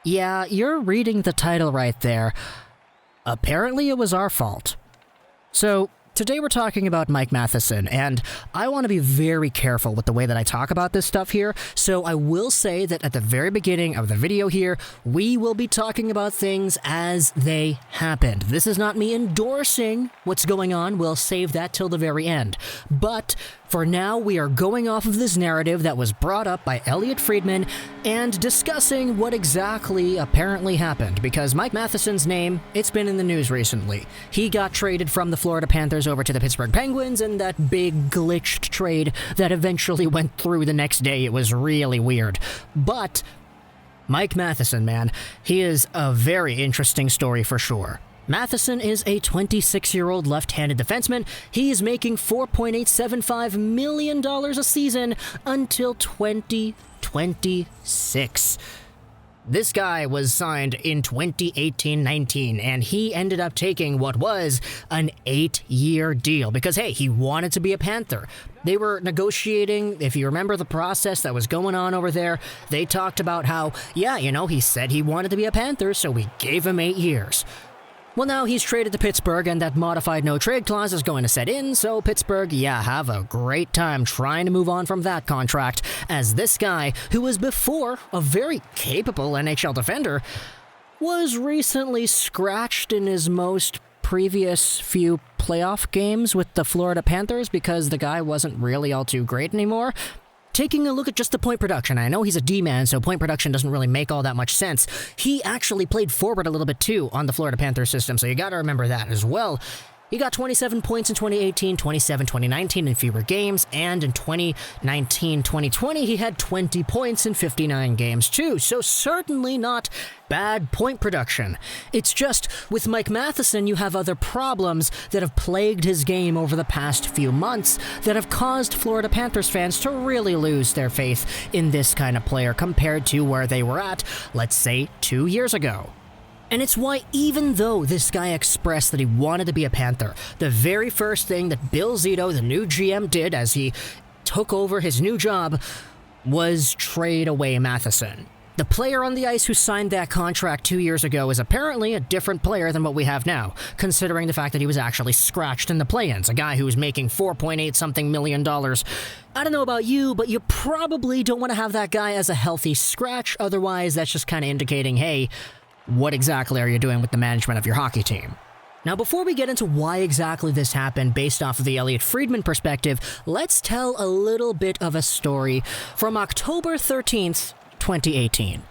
Yeah, you're reading the title right there. Apparently it was our fault. So, today we're talking about Mike Matheson, and I want to be very careful with the way that I talk about this stuff here, so I will say that at the very beginning of the video here, we will be talking about things as they happened. This is not me endorsing what's going on, we'll save that till the very end. But for now, we are going off of this narrative that was brought up by Elliotte Friedman and discussing what exactly apparently happened, because Mike Matheson's name, it's been in the news recently. He got traded from the Florida Panthers over to the Pittsburgh Penguins in that big glitched trade that eventually went through the next day. It was really weird. But Mike Matheson, man, he is a very interesting story for sure. Matheson is a 26-year-old left-handed defenseman. He is making $4.875 million a season until 2026. This guy was signed in 2018-19, and he ended up taking what was an 8-year deal because, hey, he wanted to be a Panther. They were negotiating, if you remember the process that was going on over there, they talked about how, yeah, he said he wanted to be a Panther, so we gave him 8 years. Well, now he's traded to Pittsburgh, and that modified no-trade clause is going to set in, so Pittsburgh, yeah, have a great time trying to move on from that contract, as this guy, who was before a very capable NHL defender, was recently scratched in his most previous few playoff games with the Florida Panthers because the guy wasn't really all too great anymore. Taking a look at just the point production, I know he's a D-man, so point production doesn't really make all that much sense. He actually played forward a little bit too on the Florida Panthers system, so you gotta remember that as well. He got 27 points in 2018, 27 2019 in fewer games, and in 2019-2020 he had 20 points in 59 games too, so certainly not bad point production. It's just, with Mike Matheson, you have other problems that have plagued his game over the past few months that have caused Florida Panthers fans to really lose their faith in this kind of player compared to where they were at, let's say, 2 years ago. And it's why, even though this guy expressed that he wanted to be a Panther, the very first thing that Bill Zito, the new GM, did as he took over his new job was trade away Matheson. The player on the ice who signed that contract 2 years ago is apparently a different player than what we have now, considering the fact that he was actually scratched in the play-ins, a guy who was making $4.8-something million. I don't know about you, but you probably don't want to have that guy as a healthy scratch, otherwise that's just kind of indicating, hey, what exactly are you doing with the management of your hockey team? Now, before we get into why exactly this happened based off of the Elliotte Friedman perspective, let's tell a little bit of a story from October 13th, 2018.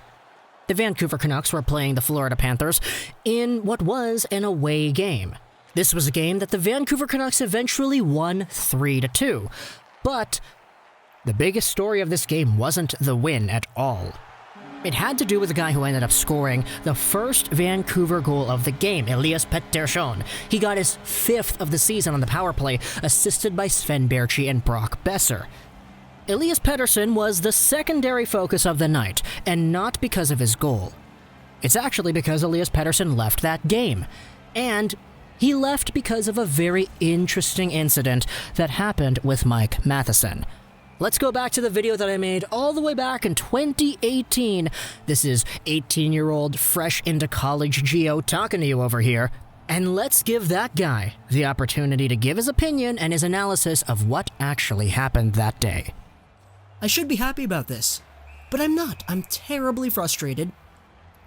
The Vancouver Canucks were playing the Florida Panthers in what was an away game. This was a game that the Vancouver Canucks eventually won 3-2. But the biggest story of this game wasn't the win at all. It had to do with the guy who ended up scoring the first Vancouver goal of the game, Elias Pettersson. He got his 5th of the season on the power play, assisted by Sven Baertschi and Brock Besser. Elias Pettersson was the secondary focus of the night, and not because of his goal. It's actually because Elias Pettersson left that game. And he left because of a very interesting incident that happened with Mike Matheson. Let's go back to the video that I made all the way back in 2018. This is 18-year-old fresh into college Geo talking to you over here. And let's give that guy the opportunity to give his opinion and his analysis of what actually happened that day. I should be happy about this, but I'm not. I'm terribly frustrated,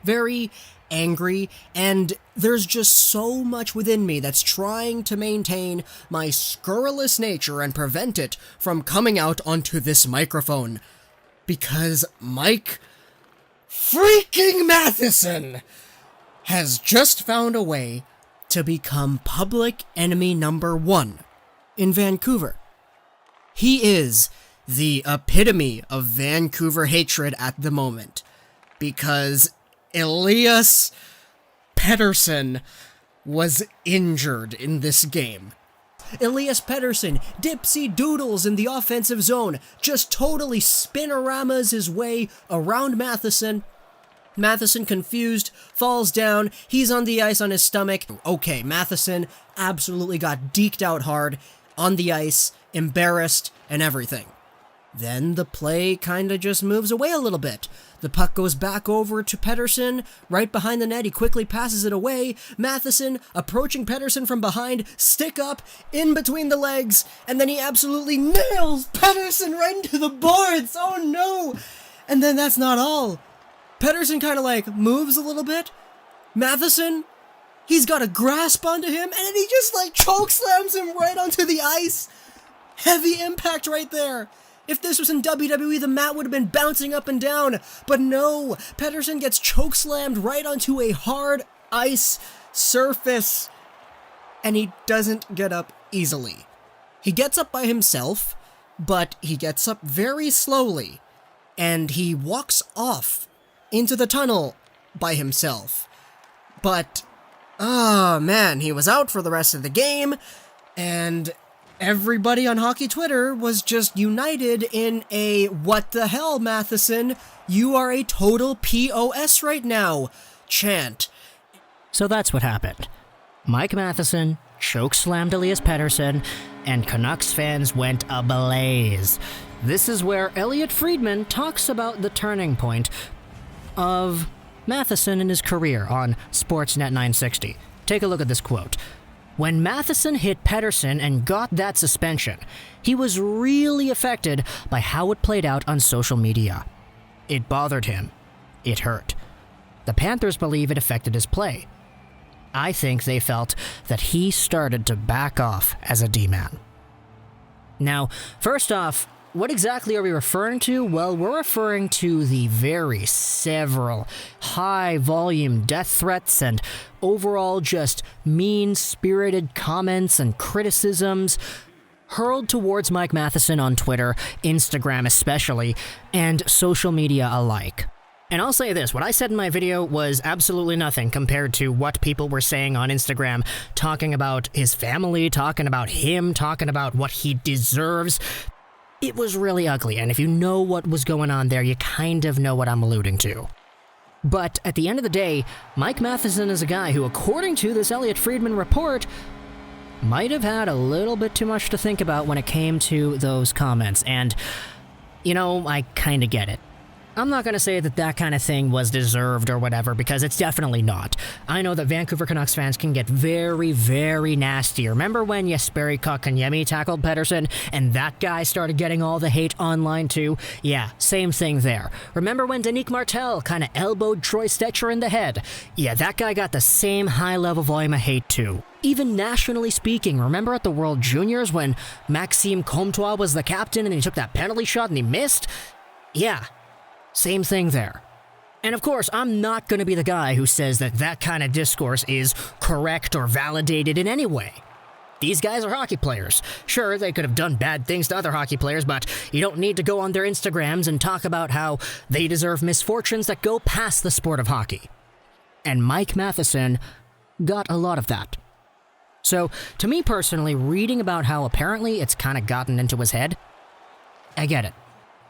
very angry, and there's just so much within me that's trying to maintain my scurrilous nature and prevent it from coming out onto this microphone. Because Mike freaking Matheson has just found a way to become public enemy number 1 in Vancouver. He is the epitome of Vancouver hatred at the moment, because Elias Pettersson was injured in this game. Elias Pettersson dipsy doodles in the offensive zone, just totally spinoramas his way around Matheson. Matheson, confused, falls down. He's on the ice on his stomach. Okay, Matheson absolutely got deked out hard on the ice, embarrassed, and everything. Then the play kind of just moves away a little bit. The puck goes back over to Pettersson, right behind the net. He quickly passes it away. Matheson approaching Pettersson from behind, stick up, in between the legs, and then he absolutely nails Pettersson right into the boards. Oh no! And then that's not all. Pettersson kind of like moves a little bit. Matheson, he's got a grasp onto him, and then he just like chokeslams him right onto the ice. Heavy impact right there. If this was in WWE, the mat would have been bouncing up and down. But no, Pettersson gets chokeslammed right onto a hard ice surface. And he doesn't get up easily. He gets up by himself, but he gets up very slowly. And he walks off into the tunnel by himself. But, oh man, he was out for the rest of the game. And everybody on hockey Twitter was just united in a "what the hell, Matheson? You are a total POS right now" chant. So that's what happened. Mike Matheson chokeslammed Elias Pettersson, and Canucks fans went ablaze. This is where Elliotte Friedman talks about the turning point of Matheson in his career on Sportsnet 960. Take a look at this quote. "When Matheson hit Pettersson and got that suspension, he was really affected by how it played out on social media. It bothered him. It hurt. The Panthers believe it affected his play. I think they felt that he started to back off as a D-man." Now, first off, what exactly are we referring to? Well, we're referring to the several high-volume death threats and overall just mean-spirited comments and criticisms hurled towards Mike Matheson on Twitter, Instagram especially, and social media alike. And I'll say this, what I said in my video was absolutely nothing compared to what people were saying on Instagram, talking about his family, talking about him, talking about what he deserves. It was really ugly, and if you know what was going on there, you kind of know what I'm alluding to. But at the end of the day, Mike Matheson is a guy who, according to this Elliotte Friedman report, might have had a little bit too much to think about when it came to those comments, and, you know, I kind of get it. I'm not going to say that that kind of thing was deserved or whatever, because it's definitely not. I know that Vancouver Canucks fans can get very nasty. Remember when Jesperi Kotkaniemi tackled Pettersson, and that guy started getting all the hate online too? Yeah, same thing there. Remember when Danique Martel kind of elbowed Troy Stecher in the head? Yeah, that guy got the same high-level volume of hate too. Even nationally speaking, remember at the World Juniors when Maxime Comtois was the captain and he took that penalty shot and he missed? Yeah. Same thing there. And of course, I'm not going to be the guy who says that that kind of discourse is correct or validated in any way. These guys are hockey players. Sure, they could have done bad things to other hockey players, but you don't need to go on their Instagrams and talk about how they deserve misfortunes that go past the sport of hockey. And Mike Matheson got a lot of that. So, to me personally, reading about how apparently it's kind of gotten into his head, I get it.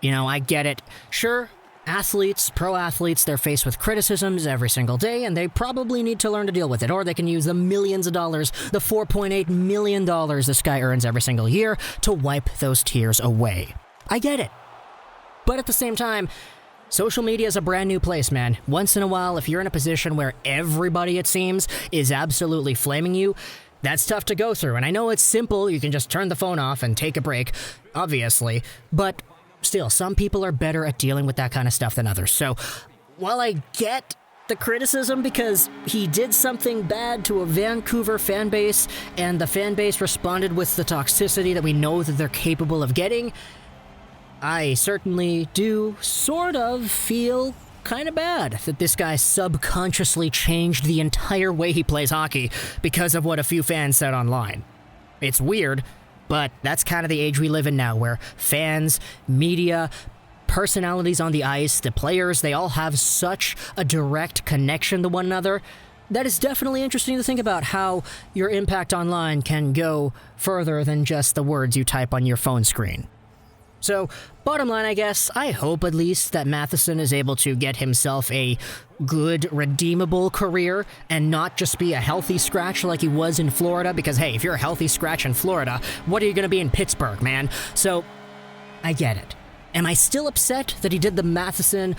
You know, I get it. Sure, athletes, pro athletes, they're faced with criticisms every single day, and they probably need to learn to deal with it, or they can use the millions of dollars, the $4.8 million this guy earns every single year, to wipe those tears away. I get it. But at the same time, social media is a brand new place, man. Once in a while, if you're in a position where everybody, it seems, is absolutely flaming you, that's tough to go through. And I know it's simple, you can just turn the phone off and take a break, obviously, but still, some people are better at dealing with that kind of stuff than others. So, while I get the criticism because he did something bad to a Vancouver fan base, and the fan base responded with the toxicity that we know that they're capable of getting, I certainly do sort of feel kind of bad that this guy subconsciously changed the entire way he plays hockey because of what a few fans said online. It's weird, but that's kind of the age we live in now, where fans, media, personalities on the ice, the players, they all have such a direct connection to one another. That is definitely interesting to think about how your impact online can go further than just the words you type on your phone screen. So, bottom line, I guess, I hope at least that Matheson is able to get himself a good, redeemable career and not just be a healthy scratch like he was in Florida, because, hey, if you're a healthy scratch in Florida, what are you going to be in Pittsburgh, man? So, I get it. Am I still upset that he did the Matheson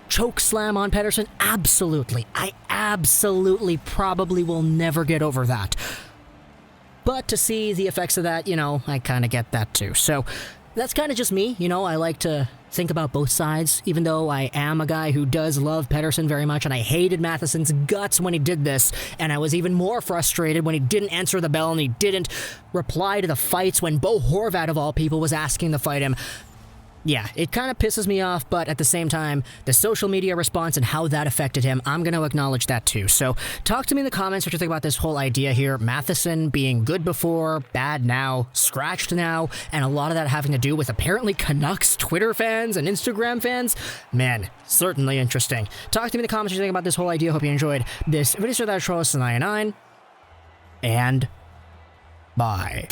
choke slam on Pettersson? Absolutely. I absolutely probably will never get over that. But to see the effects of that, I kind of get that too. So that's kind of just me. I like to think about both sides, even though I am a guy who does love Pettersson very much, and I hated Matheson's guts when he did this, and I was even more frustrated when he didn't answer the bell and he didn't reply to the fights when Bo Horvat, of all people, was asking to fight him. Yeah, it kind of pisses me off, but at the same time, the social media response and how that affected him, I'm going to acknowledge that too. So talk to me in the comments what you think about this whole idea here. Matheson being good before, bad now, scratched now, and a lot of that having to do with apparently Canucks Twitter fans and Instagram fans. Man, certainly interesting. Talk to me in the comments what you think about this whole idea. Hope you enjoyed this video. So that's Trolls 99, and bye.